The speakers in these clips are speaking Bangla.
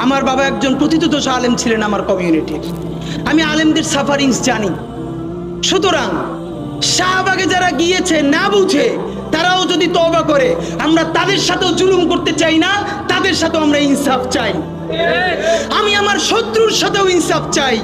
আমার বাবা একজন প্রথিতযশা আলেম ছিলেন আমার কমিউনিটির। আমি আলেমদের সাফারিংস জানি। সুতরাং শাহবাগে যারা গিয়েছে না বুঝে, তারাও যদি তওবা করে, আমরা তাদের সাথেও জুলুম করতে চাই না, তাদের সাথেও আমরা ইনসাফ চাই। আমি আমার শত্রুর সাথেও ইনসাফ চাই।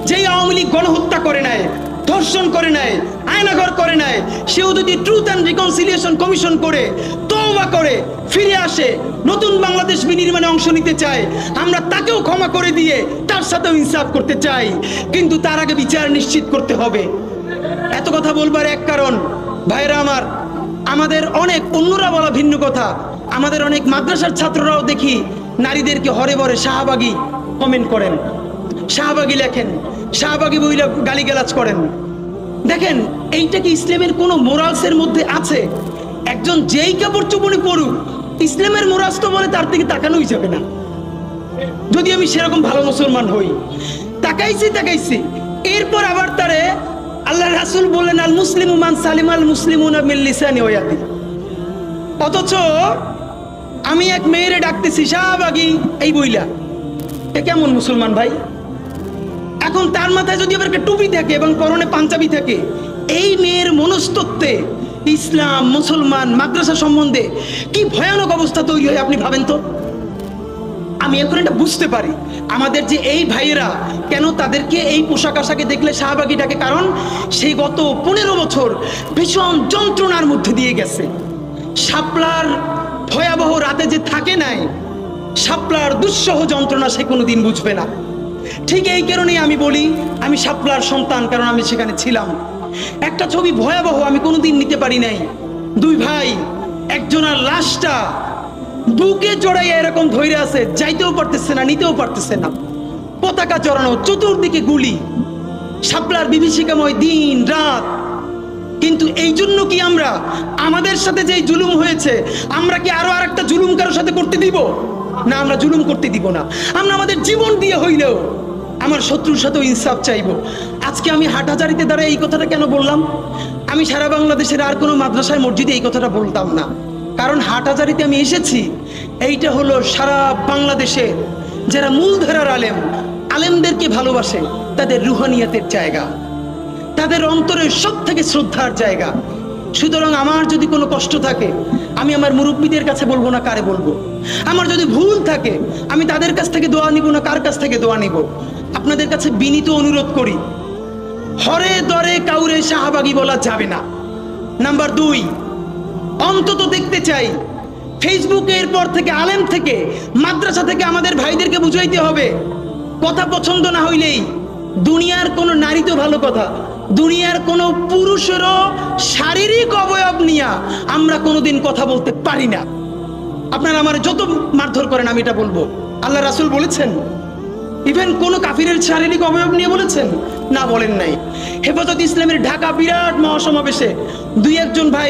যেই আওয়ামী লীগ গণহত্যা করে নেয়, ধর্ষণ করে নেয়, আয়নাঘর করে নেয়, সেও যদি ট্রুথ অ্যান্ড রিকনসিলিয়েশন কমিশন করে তওবা করে ফিরে আসে, নতুন বাংলাদেশ বিনির্মাণে অংশ নিতে চায়, আমরা তাকেও ক্ষমা করে দিয়ে তার সাথেও ইনসাফ করতে চাই। কিন্তু তার আগে বিচার নিশ্চিত করতে হবে। এত কথা বলবার এক কারণ, ভাইরা আমার, আমাদের অনেক অন্যরা বলা ভিন্ন কথা, আমাদের অনেক মাদ্রাসার ছাত্ররাও দেখি নারীদেরকে হরে বরে শাহবাগী কমেন্ট করেন, শাহবাগী লেখেন, শাহবাগী বইলা গালিগালাজ করেন। দেখেন, এইটা কি ইসলামের কোনো মোরালসের মধ্যে আছে? একজন যেই কাপড় চোপড়ে পড়ুক, ইসলামের মোরালস তো বলে তার দিকে তাকানোই যাবে না। যদি আমি সেরকম ভালো মুসলমান হই, তাকাইছি, এরপর আবার তারে আল্লাহ রাসূল বললেন, আল মুসলিমু মান সালিম আল মুসলিমুনা মিন লিসানি ওয়া ইয়াদি। অথচ আমি এক মেয়েরে ডাকতেছি শাহবাগী এই বইলা, এ কেমন মুসলমান ভাই? এখন তার মাথায় যদি আবার একটা টুপি থাকে এবং পরনে পাঞ্জাবি থাকে, এই মেয়ের মনস্তত্ত্বে ইসলাম, মুসলমান, মাদ্রাসা সম্বন্ধে কি ভয়ানক অবস্থা তৈরি হয় আপনি ভাবেন তো। আমি এখন এটা বুঝতে পারি আমাদের যে এই ভাইয়েরা কেন তাদেরকে এই পোশাক আশাকে দেখলে শাহবাগী ডাকে, কারণ সেই গত 15 বছর ভীষণ যন্ত্রণার মধ্যে দিয়ে গেছে। শাপলার ভয়াবহ রাতে যে থাকে নাই, শাপলার দুঃসহ যন্ত্রণা সে কোনোদিন বুঝবে না। ঠিক এই কারণেই আমি বলি আমি শাপলার সন্তান, কারণ আমি সেখানে ছিলাম। একটা ছবি ভয়াবহ আমি কোনোদিন নিতে পারি নাই। দুই ভাই, একজনের লাশটা বুকে জড়াইয়া এরকম ধইরা আছে, যাইতেও পারতেছে না, নিতেও পারতেছে না, পতাকা চড়ানো, চতুর্দিকে গুলি, শাপলার বিভীষিকাময় দিন রাত। কিন্তু এই জন্য কি আমরা আমাদের সাথে যেই জুলুম হয়েছে, আমরা কি আরো আরেকটা জুলুম কারোর সাথে করতে দিব? না, আমরা জুলুম করতে দিব না। আমরা আমাদের জীবন দিয়ে হইলেও আমার শত্রুর সাথেও ইনসাফ চাইবো। আজকে আমি হাটহাজারিতে দাঁড়ায় এই কথাটা কেন বললাম? আমি সারা বাংলাদেশের আর কোনো মাদ্রাসায় মসজিদে এই কথাটা বলতাম না, কারণ হাটহাজারিতে আমি এসেছি। এইটা হলো সারা বাংলাদেশে যারা মূলধারার আলেমদেরকে ভালোবাসে, তাদের রুহানিয়াতের জায়গা, তাদের অন্তরের সব থেকে শ্রদ্ধার জায়গা। সুতরাং আমার যদি কোনো কষ্ট থাকে, আমি আমার মুরব্বীদের কাছে বলবো না, কারে বলবো? আমার যদি ভুল থাকে, আমি তাদের কাছ থেকে দোয়া নিব না, কার কাছ থেকে দোয়া নিব? আপনাদের কাছে বিনীত অনুরোধ করি, হরে দরে কাউরে শাহবাগী বলা যাবে না। নাম্বার 2, অন্তত দেখতে চাই ফেসবুকের পর থেকে, আলেম থেকে, মাদ্রাসা থেকে আমাদের ভাইদেরকে বুঝাইতে হবে, কথা পছন্দ না হইলেই দুনিয়ার কোনো নারী তো ভালো কথা, দুনিয়ার কোনো পুরুষেরও শারীরিক অবয়ব নিয়ে আমরা কোনোদিন কথা বলতে পারি না। আপনারা আমার যত মারধর করেন, আমি এটা বলবো, আল্লাহ রাসূল বলেছেন? ইভেন কোন কাফিরের শারীরিক অবয়ব নিয়ে বলেছেন? না, বলেন নাই। হেফাজত ইসলামের ঢাকা বিরাট মহাসমাবেশে দুই একজন ভাই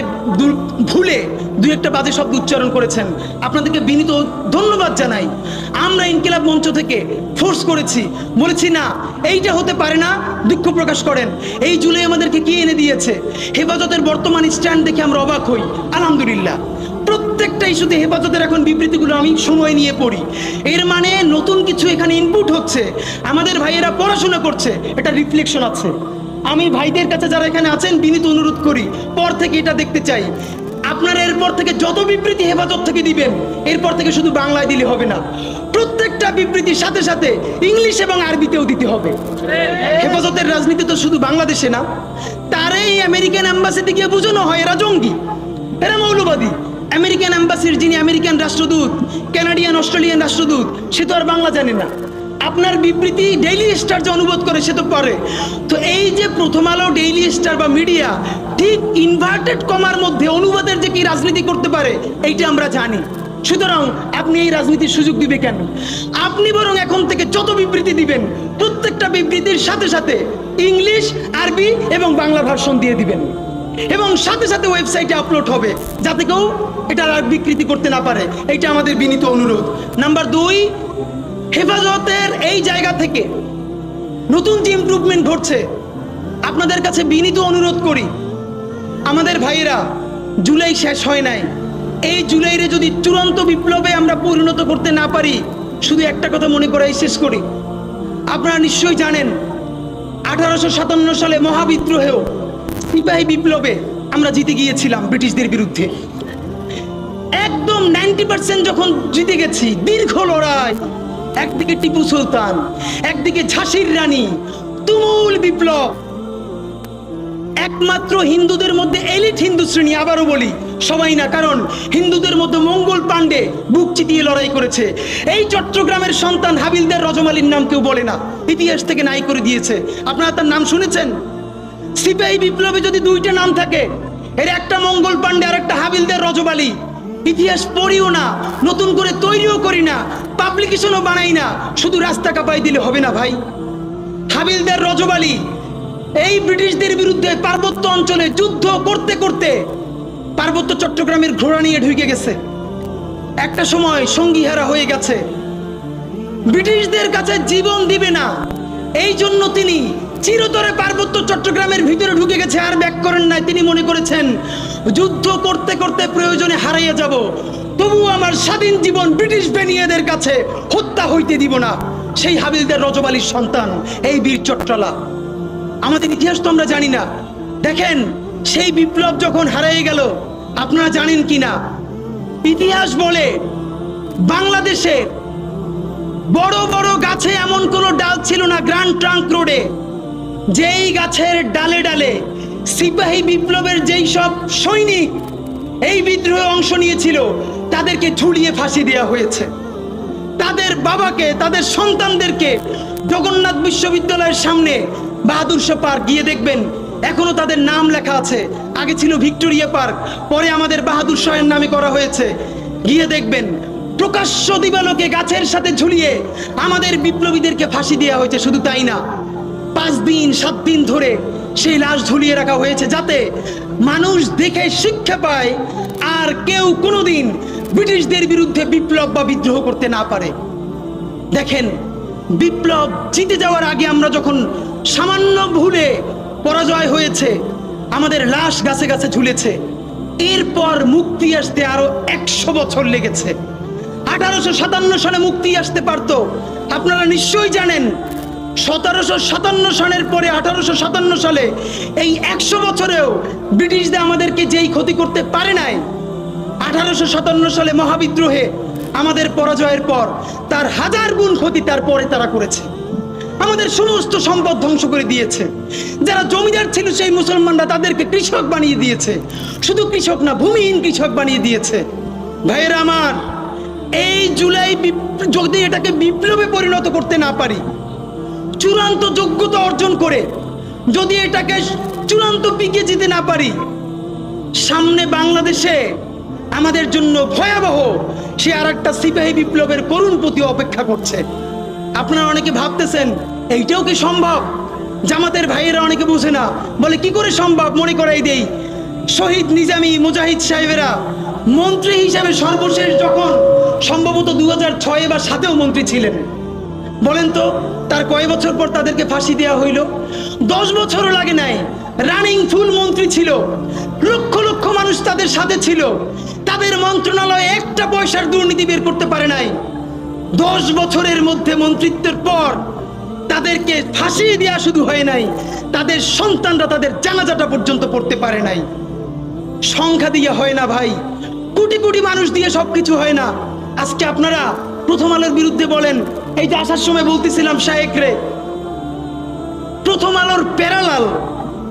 ভুলে দুই একটা বাজে শব্দ উচ্চারণ করেছেন, আপনাদেরকে বিনীত ধন্যবাদ জানাই। আমরা ইনকিলাব মঞ্চ থেকে ফোর্স করেছি, বলেছি না, এইটা হতে পারে না, দুঃখ প্রকাশ করেন। এই জুলাই আমাদেরকে কি এনে দিয়েছে? হেফাজতের বর্তমান স্ট্যান্ড দেখে আমরা অবাক হই। আলহামদুলিল্লাহ, প্রত্যেকটা ইস্যুতে হেফাজতের এখন বিবৃতিগুলো আমি সময় নিয়ে পড়ি। এর মানে নতুন কিছু এখানে ইনপুট হচ্ছে, আমাদের ভাইয়েরা পড়াশোনা করছে, এটা রিফ্লেকশন আছে। আমি ভাইদের কাছে যারা এখানে আছেন বিনীত অনুরোধ করি, পর থেকে এটা দেখতে চাই। আপনারা এরপর থেকে যত বিবৃতি হেফাজত থেকে দিবেন, এরপর থেকে শুধু বাংলায় দিলে হবে না, প্রত্যেকটা বিবৃতির সাথে সাথে ইংলিশ এবং আরবিতেও দিতে হবে। হেফাজতের রাজনীতি তো শুধু বাংলাদেশে না, তারাই আমেরিকান এম্বাসিতে গিয়ে বোঝানো হয় এরা জঙ্গি, এরা মৌলবাদী। আমেরিকান এম্বাসির যিনি আমেরিকান রাষ্ট্রদূত, কানাডিয়ান, অস্ট্রেলিয়ান রাষ্ট্রদূত, সে তো আর বাংলা জানে না। আপনার বিবৃতি ডেইলি স্টার যে অনুবাদ করে সে তো পারে। তো এই যে প্রথম আলো, ডেইলি স্টার বা মিডিয়া ঠিক ইনভার্টেড কমার মধ্যে অনুবাদের যে কি রাজনীতি করতে পারে, এইটা আমরা জানি। সুতরাং আপনি এই রাজনীতির সুযোগ দিবে কেন? আপনি বরং এখন থেকে যত বিবৃতি দিবেন, প্রত্যেকটা বিবৃতির সাথে সাথে ইংলিশ, আরবি এবং বাংলা ভার্সন দিয়ে দিবেন, এবং সাথে সাথে ওয়েবসাইটে আপলোড হবে, যাতে কেউ এটা আর বিকৃতি করতে না পারে। এইটা আমাদের বিনীত অনুরোধ। নাম্বার 2, হেফাজতের এই জায়গা থেকে নতুন যে ইমপ্রুভমেন্ট ঘটছে, আপনাদের কাছে বিনীত অনুরোধ করি, আমাদের ভাইয়েরা, জুলাই শেষ হয় নাই, এই জুলাইরে যদি চূড়ান্ত বিপ্লবে আমরা পরিণত করতে না পারি, শুধু একটা কথা মনে করাই শেষ করি। আপনারা নিশ্চয়ই জানেন 1857 সালে মহাবিদ্রোহেও সিপাহী বিপ্লবে আমরা জিতে গিয়েছিলাম ব্রিটিশদের বিরুদ্ধে। একদম 90% যখন জিতে গেছি, দীর্ঘ লড়াই, একদিকে টিপু সুলতান, একদিকে ঝাঁসির রানী, তুমুল বিপ্লব। একমাত্র হিন্দুদের মধ্যে এলিট হিন্দু শ্রেণী, আবারও বলি সবাই না, কারণ হিন্দুদের মধ্যে মঙ্গল পাণ্ডে বুক চিতিয়ে লড়াই করেছে। এই চট্টগ্রামের সন্তান হাবিলদার রজমালির নাম কেউ বলে না, ইতিহাস থেকে নাই করে দিয়েছে। আপনারা তার নাম শুনেছেন? সিপাহী বিপ্লবে যদি দুইটা নাম থাকে, এর একটা মঙ্গল পাণ্ডে আর একটা হাবিলদার রজমালি। ইতিহাস পড়িও না, নতুন করে তৈরিও করি না, পাবলিকেশনও বানাই না, শুধু রাস্তা কাঁপাই দিলে হবে না ভাই। হাবিলদার রজমালি এই ব্রিটিশদের বিরুদ্ধে পার্বত্য অঞ্চলে যুদ্ধ করতে করতে পার্বত্য চট্টগ্রামের ঘোড়া নিয়ে ঢুকে গেছে। একটা সময় সঙ্গীহারা হয়ে গেছে, ব্রিটিশদের কাছে জীবন দিবে না, এই জন্য তিনি চিরতরে পার্বত্য চট্টগ্রামের ভিতরে ঢুকে গেছে, আর ব্যাক করেন নাই। তিনি মনে করেছেন যুদ্ধ করতে করতে প্রয়োজনে হারাইয়া যাব, তবু আমার স্বাধীন জীবন ব্রিটিশ বেনিয়াদের কাছে হত্যা হইতে দিব না। সেই হাবিলদার রজমালির সন্তান এই বীর চট্টলা। আমাদের ইতিহাস তো আমরা জানি না। দেখেন, সেই বিপ্লব যখন হারিয়ে গেল, আপনারা জানেন কিনা, ইতিহাস বলে বাংলাদেশের বড় বড় গাছে এমন কোনো ডাল ছিল না গ্র্যান্ড ট্রাঙ্ক রোডে যেই গাছের ডালে ডালে সিপাহী বিপ্লবের যেই সব সৈনিক এই বিদ্রোহে অংশ নিয়েছিল তাদেরকে ঝুলিয়ে ফাঁসি দেওয়া হয়েছে। তাদের বাবাকে, তাদের সন্তানদেরকে জগন্নাথ বিশ্ববিদ্যালয়ের সামনে বাহাদুর শাহ পার্ক গিয়ে দেখবেন, এখনো তাদের নাম লেখা আছে। আগে ছিল ভিক্টোরিয়া পার্ক, পরে আমাদের বাহাদুর শাহের নামে করা হয়েছে। গিয়ে দেখবেন প্রকাশ্য দিবালোকে গাছের সাথে ঝুলিয়ে আমাদের বিপ্লবীদেরকে ফাঁসি দেওয়া হয়েছে। শুধু তাই না, 5 দিন 7 দিন ধরে সেই লাশ ঝুলিয়ে রাখা হয়েছে, যাতে মানুষ দেখে শিক্ষা পায় আর কেউ কোনোদিন ব্রিটিশদের বিরুদ্ধে বিপ্লব বা বিদ্রোহ করতে না পারে। দেখেন, বিপ্লব জিতে যাওয়ার আগে আমরা যখন সামান্য ভুলে পরাজয় হয়েছে, আমাদের লাশ গাছে গাছে ঝুলেছে। এরপর মুক্তি আসতে আরো 100 বছর লেগেছে। 1857 সালে মুক্তি আসতে পারত। আপনারা নিশ্চয়ই জানেন 1757 সালের পরে 1857 সালে এই 100 বছরেও ব্রিটিশদের আমাদেরকে যেই ক্ষতি করতে পারে নাই, 1857 সালে মহাবিদ্রোহে আমাদের পরাজয়ের পর তার 1000 গুণ ক্ষতি তারপরে তারা করেছে। আমাদের সমস্ত সম্পদ ধ্বংস করে দিয়েছে। যারা জমিদার ছিল সেই মুসলমানরা তাদেরকে কৃষক বানিয়ে দিয়েছে। শুধু কৃষক না, ভূমিহীন কৃষক বানিয়ে দিয়েছে। ভাইয়েরা আমার, এই জুলাই যদি এটাকে বিপ্লবে পরিণত করতে না পারি, চূড়ান্ত যোগ্যতা অর্জন করে যদি এটাকে চূড়ান্ত পিকে যেতে না পারি, সামনে বাংলাদেশে আমাদের জন্য ভয়াবহ সে আর একটা সিপাহী বিপ্লবের করুণ প্রতি অপেক্ষা করছে। আপনারা অনেকে ভাবতেছেন এইটাও কি সম্ভব? জামাতের ভাইয়েরা অনেকে বুঝে না, বলে কি করে সম্ভব। মনে করাই দেই, শহীদ নিজামী মুজাহিদ সাহেবেরা মন্ত্রী হিসাবে সর্বশেষ যখন সম্ভবত 2006 বা 2007-এও মন্ত্রী ছিলেন, বলেন তো তার কয় বছর পর তাদেরকে ফাঁসি দেওয়া হইল? 10 বছরও লাগে নাই। রানিং ফুল মন্ত্রী ছিল, লক্ষ লক্ষ মানুষ তাদের সাথে ছিল, তাদের মন্ত্রণালয়ে একটা পয়সার দুর্নীতি বের করতে পারে নাই। 10 বছরের মধ্যে মন্ত্রিত্বের পর তাদেরকে ফাঁসি দেওয়া শুধু হয় নাই, তাদের সন্তানরা তাদের জানাজাটা পর্যন্ত পড়তে পারে নাই। সংখ্যা দিয়ে হয় না ভাই, কোটি কোটি মানুষ দিয়ে সবকিছু হয় না। আজকে আপনারা প্রথম আলোর বিরুদ্ধে বলেন, এই যে আসার সময় বলতেছিলাম শায়েকরে, প্রথম আলোর প্যারালাল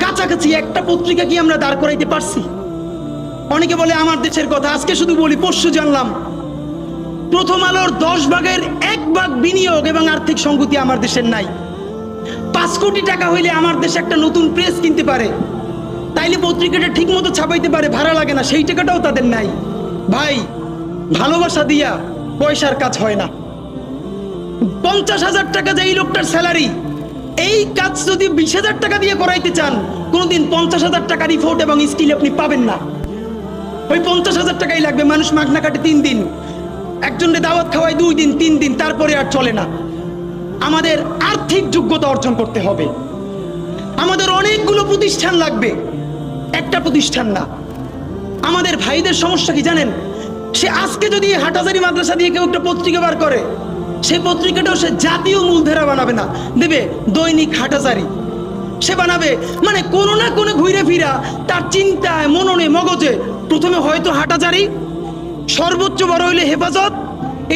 কাছাকাছি একটা পত্রিকা কি আমরা দাঁড় করাইতে পারছি? অনেকে বলে আমার দেশের কথা, আজকে শুধু বলি, পরশু জানলাম প্রথম আলোর 10 ভাগের 1 ভাগ বিনিয়োগ এবং আর্থিক সংগতি আমার দেশের নাই। 5 কোটি টাকা হইলে আমার দেশে একটা নতুন প্রেস কিনতে পারে, তাইলে পত্রিকাটা ঠিক মতো ছাপাইতে পারে, ভাড়া লাগে না, সেই টাকাটাও তাদের নাই। ভাই, ভালোবাসা দিয়া পয়সার কাজ হয় না। 50,000 টাকা যে এই লোকটার স্যালারি, এই কাজ যদি 20,000 টাকা দিয়ে করাইতে চান, কোনোদিন 50,000 টাকা রিপোর্ট এবং স্কিল আপনি পাবেন না। ওই 50,000 টাকাই লাগবে। মানুষ মাগনা কাটে 3 দিন, একজনের দাওয়াত খাওয়ায় 2 দিন 3 দিন, তারপরে আর চলে না। আমাদের আর্থিক যোগ্যতা অর্জন করতে হবে। আমাদের অনেকগুলো প্রতিষ্ঠান লাগবে, একটা প্রতিষ্ঠান না। আমাদের ভাইদের সমস্যা কি জানেন? সে আজকে যদি হাটহাজারী মাদ্রাসা দিয়ে কেউ একটা পত্রিকা বার করে, সেই পত্রিকাটাও সে জাতীয় মূলধারা বানাবে না, দেবে দৈনিক হাটাজারি। সে বানাবে মানে কোনো না কোনো ঘুরে ফিরা তার চিন্তায়, মননে, মগজে প্রথমে হয়তো হাটাজারি, সর্বোচ্চ বড় হইলে হেফাজত,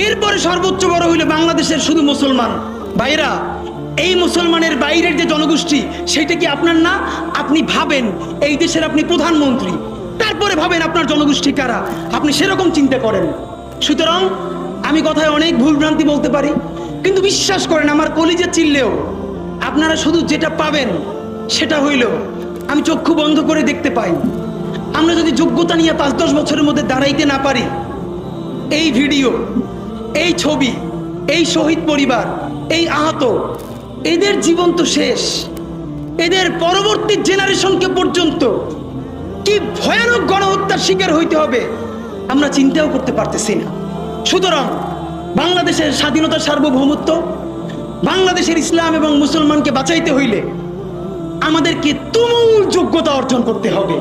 এরপরে সর্বোচ্চ বড় হইলে বাংলাদেশের শুধু মুসলমান। ভাইরা, এই মুসলমানের বাইরের যে জনগোষ্ঠী সেটা কি আপনার না? আপনি ভাবেন এই দেশের আপনি প্রধানমন্ত্রী, তারপরে ভাবেন আপনার জনগোষ্ঠী কারা, আপনি সেরকম চিন্তা করেন। সুতরাং আমি কথায় অনেক ভুলভ্রান্তি বলতে পারি, কিন্তু বিশ্বাস করেন আমার কলিজে চিল্লেও আপনারা শুধু যেটা পাবেন সেটা হইল আমি চক্ষু বন্ধ করে দেখতে পাই। আমরা যদি যোগ্যতা নিয়ে 5-10 বছরের মধ্যে দাঁড়াইতে না পারি, এই ভিডিও, এই ছবি, এই শহীদ পরিবার, এই আহত, এদের জীবন তো শেষ, এদের পরবর্তী জেনারেশনকে পর্যন্ত কি ভয়ানক গণহত্যার শিকার হইতে হবে আমরা চিন্তাও করতে পারতেছি না। সুতরাং বাংলাদেশের স্বাধীনতার সার্বভৌমত্ব, বাংলাদেশের ইসলাম এবং মুসলমানকে বাঁচাইতে হইলে আমাদেরকে তুমুল যোগ্যতা অর্জন করতে হবে।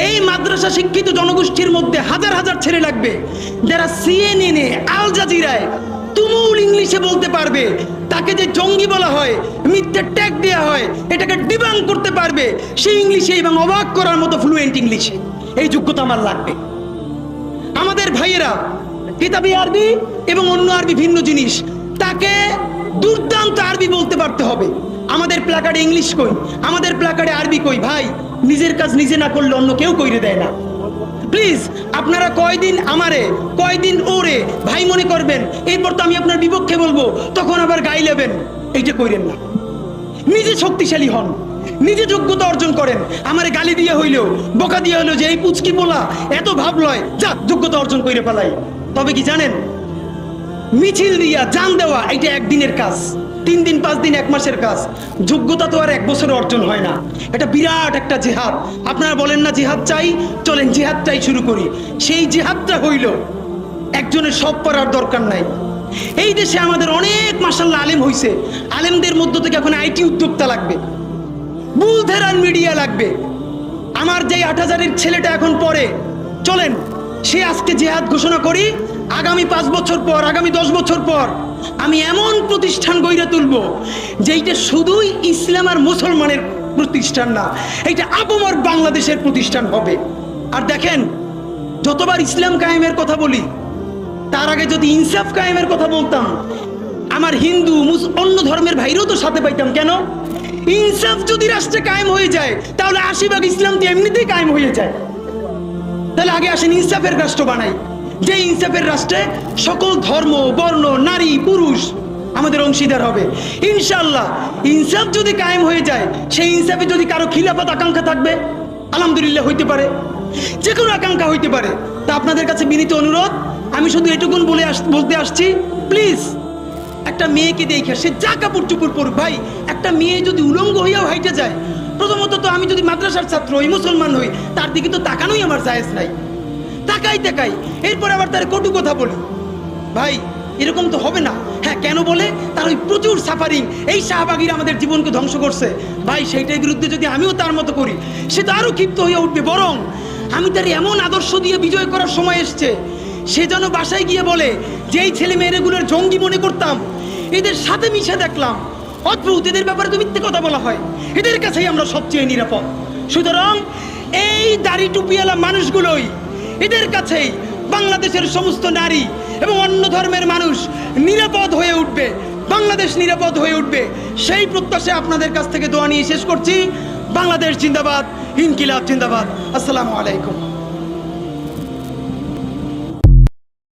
এই মাদ্রাসা শিক্ষিত জনগোষ্ঠীর মধ্যে হাজার হাজার ছেলে লাগবে যারা CNN-এ, আল জাজিরায় তুমুল ইংলিশে বলতে পারবে। তাকে যে জঙ্গি বলা হয়, মিথ্যে ট্যাগ দেওয়া হয়, এটাকে ডিবাঙ্ক করতে পারবে সেই ইংলিশে এবং অবাক করার মতো ফ্লুয়েন্ট ইংলিশে। এই যোগ্যতা আমার লাগবে। আমাদের ভাইয়েরা কিতাবি আরবি এবং অন্য আরবি ভিন্ন জিনিস, তাকে দুর্দান্ত আরবি বলতে পারতে হবে। আমাদের প্ল্যাকার্ডে ইংলিশ কই, আমাদের প্ল্যাকার্ডে আরবি কই। ভাই, নিজের কাজ নিজে না করলে অন্য কেউ কইরে দেয় না। প্লিজ আপনারা কয়দিন আমারে, কয়দিন ওরে ভাই মনে করবেন, এরপর তো আমি আপনার বিপক্ষে বলবো, তখন আবার গাই লেবেন, এইটা কইরেন না। নিজে শক্তিশালী হন, নিজে যোগ্যতা অর্জন করেন। আমারে গালি দিয়ে হইলেও, বোকা দিয়ে হইলেও যে এই পুচকি বলা এত ভাব লয়, যা যোগ্যতা অর্জন করে ফেলাই। তবে কি জানেন, মিছিল দিয়া জান দেওয়া এটা একদিনের কাজ, 3 দিন 5 দিন 1 মাসের কাজ। যোগ্যতা তো আর 1 বছরে অর্জন হয় না, এটা বিরাট একটা জিহাদ। আপনারা বলেন না জিহাদ চাই, চলেন জিহাদটাই শুরু করি। সেই জিহাদটা হইল একজনের সব পারার দরকার নাই। এই দেশে আমাদের অনেক মাশাআল্লাহ আলেম হইছে, আলেমদের মধ্য থেকে এখন IT উদ্যোক্তা লাগবে, বুলধেরান মিডিয়া লাগবে। আমার যেই 8000-এর ছেলেটা এখন পড়ে, চলেন সে আজকে জিহাদ ঘোষণা করি, আগামী 5 বছর পর, আগামী 10 বছর পর আমি এমন প্রতিষ্ঠান গড়ে তুলব যেইটা শুধুই ইসলাম আর মুসলমানের প্রতিষ্ঠান না, এইটা আপমর বাংলাদেশের প্রতিষ্ঠান হবে। আর দেখেন, যতবার ইসলাম কায়েমের কথা বলি তার আগে যদি ইনসাফ কায়েমের কথা বলতাম, আমার হিন্দু অন্য ধর্মের ভাইরাও তো সাথে পাইতাম। কেন? ইনসাফ যদি রাষ্ট্রে কায়েম হয়ে যায় তাহলে 80% ইসলাম তো এমনিতেই কায়েম হয়ে যায়। তাহলে আগে আসেন ইনসাফের রাষ্ট্র বানাই, যে ইনসাফের রাষ্ট্রে সকল ধর্ম, বর্ণ, নারী, পুরুষ আমাদের অংশীদার হবে। ইনশাআল্লাহ ইনসাফ যদি কায়েম হয়ে যায়, সেই ইনসাফে যদি কারো খিলাফত আকাঙ্ক্ষা থাকবে, আলহামদুলিল্লাহ হইতে পারে, যে কোনো আকাঙ্ক্ষা হইতে পারে। তা আপনাদের কাছে বিনীত অনুরোধ, আমি শুধু এটুকুন বলতে আসছি, প্লিজ একটা মেয়েকে দেখে সে যা কাপড় চুপড় পরুক, ভাই একটা মেয়ে যদি উলঙ্গ হইয়াও হাইটে যায়, প্রথমত তো আমি যদি মাদ্রাসার ছাত্র হই, মুসলমান হই, তার দিকে তো তাকানোই আমার জায়েজ নাই। তাকাই এরপর আবার তার কটু কথা বলি, ভাই এরকম তো হবে না। হ্যাঁ, কেন বলে? তার ওই প্রচুর সাফারিং, এই শাহবাগীরা আমাদের জীবনকে ধ্বংস করছে। ভাই সেইটার বিরুদ্ধে যদি আমিও তার মতো করি, সে তো আরো ক্ষিপ্ত হয়ে উঠবে। বরং আমি তার এমন আদর্শ দিয়ে বিজয় করার সময় এসছে, সে যেন বাসায় গিয়ে বলে যে এই ছেলে মেয়েগুলোর জঙ্গি মনে করতাম, এদের সাথে মিশে দেখলাম অদ্ভুত, এদের ব্যাপারে তো মিথ্যে কথা বলা হয়, এদের কাছেই আমরা সবচেয়ে নিরাপদ। সুতরাং এই দাড়ি টুপিওয়ালা মানুষগুলোই, এদের কাছেই বাংলাদেশের সমস্ত নারী এবং অন্য ধর্মের মানুষ নিরাপদ হয়ে উঠবে, বাংলাদেশ নিরাপদ হয়ে উঠবে। সেই প্রত্যাশায় আপনাদের কাছ থেকে দোয়া নিয়ে শেষ করছি। বাংলাদেশ জিন্দাবাদ, ইনকিলাব জিন্দাবাদ। আসসালামু আলাইকুম।